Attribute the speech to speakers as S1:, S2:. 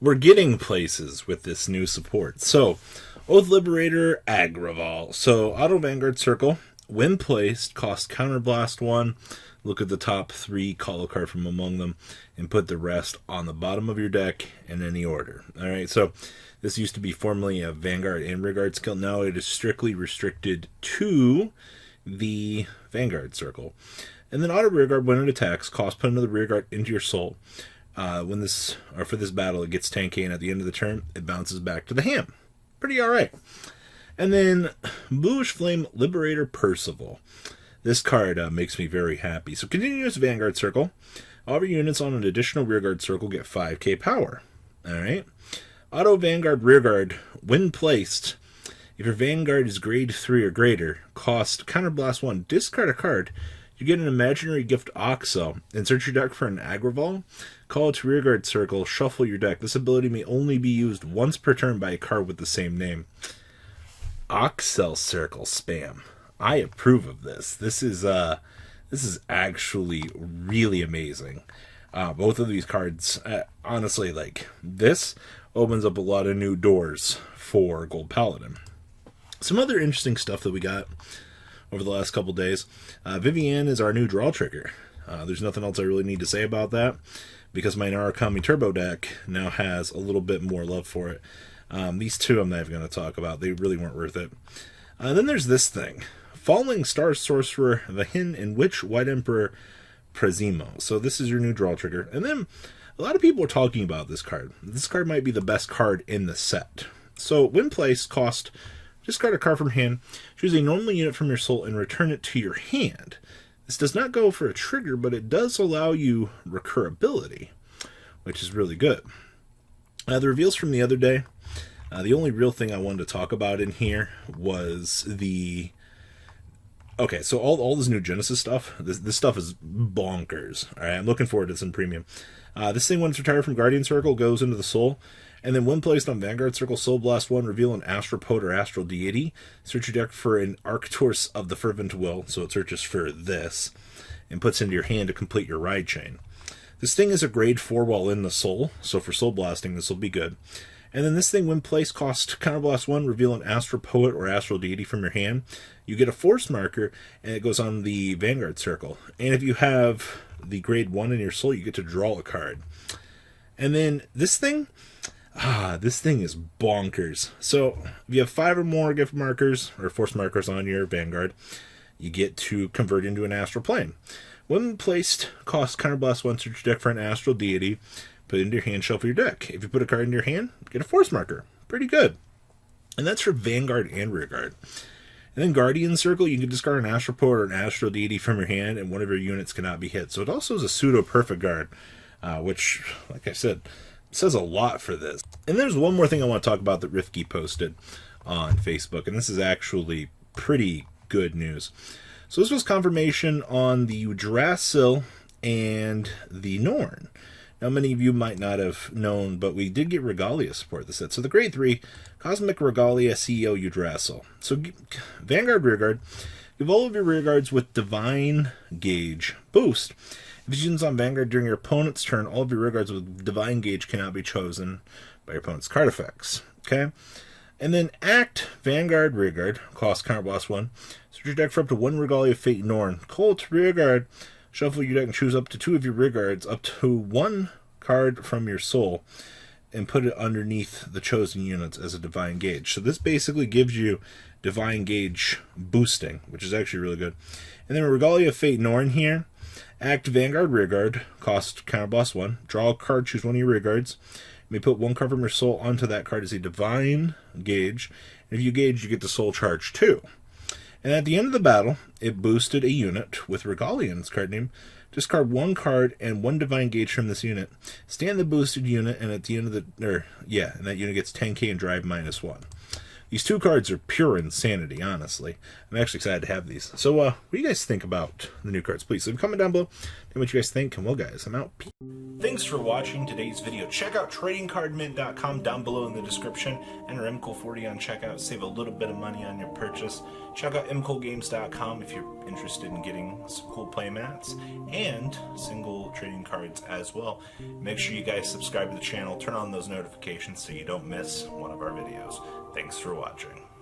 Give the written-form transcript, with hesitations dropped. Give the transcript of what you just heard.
S1: We're getting places with this new support. So, Oath Liberator, Agravol. So, Auto Vanguard Circle, when placed, cost Counterblast 1. Look at the top 3, call a card from among them, and put the rest on the bottom of your deck in any order. Alright, so this used to be formerly a Vanguard and Rearguard skill. Now it is strictly restricted to the Vanguard Circle. And then Auto Rearguard, when it attacks, cost put another Rearguard into your soul. For this battle, it gets tanky, and at the end of the turn, it bounces back to the hand. Pretty alright. And then Bluish Flame Liberator Percival. This card makes me very happy. So continuous Vanguard Circle. All of your units on an additional Rearguard Circle get 5k power. Alright. Auto Vanguard Rearguard, when placed, if your Vanguard is grade 3 or greater, cost Counterblast 1, discard a card. You get an imaginary gift Oxel. Insert your deck for an Agravol. Call it to Rearguard Circle. Shuffle your deck. This ability may only be used once per turn by a card with the same name. Oxel Circle spam. I approve of this. This is actually really amazing. Both of these cards, honestly, like, this opens up a lot of new doors for Gold Paladin. Some other interesting stuff that we got over the last couple days. Vivienne is our new draw trigger. There's nothing else I really need to say about that, because my Narukami Turbo deck now has a little bit more love for it. These two I'm not even going to talk about. They really weren't worth it. Then there's this thing. Falling Star Sorcerer, the Hin and Witch, White Emperor, Prezimo. So this is your new draw trigger. And then a lot of people are talking about this card. This card might be the best card in the set. So when placed, cost, discard a card from hand, choose a normal unit from your soul, and return it to your hand. This does not go for a trigger, but it does allow you recurability, which is really good. The reveals from the other day, the only real thing I wanted to talk about in here was the... Okay, so all this new Genesis stuff, this stuff is bonkers. All right, I'm looking forward to some premium. This thing, when it's retired from Guardian Circle, goes into the Soul. And then when placed on Vanguard Circle, Soul Blast 1, reveal an Astropode or Astral Deity. Search your deck for an Arcturus of the Fervent Will, so it searches for this, and puts into your hand to complete your ride chain. This thing is a grade 4 while in the Soul, so for Soul Blasting, this will be good. And then this thing, when placed, costs Counterblast 1, reveal an Astropoet or Astral Deity from your hand. You get a Force marker, and it goes on the Vanguard Circle. And if you have the grade 1 in your soul, you get to draw a card. And then this thing is bonkers. So if you have 5 or more gift markers or Force markers on your Vanguard, you get to convert into an Astral Plane. When placed, costs Counterblast 1, search your deck for an Astral Deity. Put it into your hand, shuffle your deck. If you put a card into your hand, get a Force marker. Pretty good. And that's for Vanguard and Rearguard. And then Guardian Circle, you can discard an Astroport or an Astral Deity from your hand, and one of your units cannot be hit. So it also is a pseudo-perfect guard, which, like I said, says a lot for this. And there's one more thing I want to talk about that Rifki posted on Facebook, and this is actually pretty good news. So this was confirmation on the Yggdrasil and the Norn. Now, many of you might not have known, but we did get Regalia support this set. So the grade 3, Cosmic Regalia CEO Yggdrasil. So Vanguard Rearguard, give all of your Rearguards with Divine Gauge boost. If it's units on Vanguard during your opponent's turn, all of your Rearguards with Divine Gauge cannot be chosen by your opponent's card effects. Okay? And then Act Vanguard Rearguard, cost Counterblast 1. Search your deck for up to 1 Regalia Fate Norn. Call it to Rearguard. Shuffle your deck and choose up to 2 of your Rearguards, up to 1 card from your soul, and put it underneath the chosen units as a Divine Gauge. So this basically gives you Divine Gauge boosting, which is actually really good. And then Regalia Fate Norn here. Act Vanguard Rearguard, cost Counterblast 1. Draw a card, choose one of your Rearguards. You may put 1 card from your soul onto that card as a Divine Gauge. And if you gauge, you get the Soul Charge 2. And at the end of the battle, it boosted a unit with Regalia in its card name. Discard 1 card and 1 Divine Gauge from this unit. Stand the boosted unit, and at the end of and that unit gets 10k and drive -1. These 2 cards are pure insanity, honestly. I'm actually excited to have these. So, what do you guys think about the new cards? Please leave a comment down below. Tell me what you guys think, and well, guys, I'm out. Peace. Thanks for watching today's video. Check out tradingcardmint.com down below in the description. Enter MCOL40 on checkout. Save a little bit of money on your purchase. Check out mcolgames.com if you're interested in getting some cool play mats and single trading cards as well. Make sure you guys subscribe to the channel. Turn on those notifications so you don't miss one of our videos. Thanks for watching.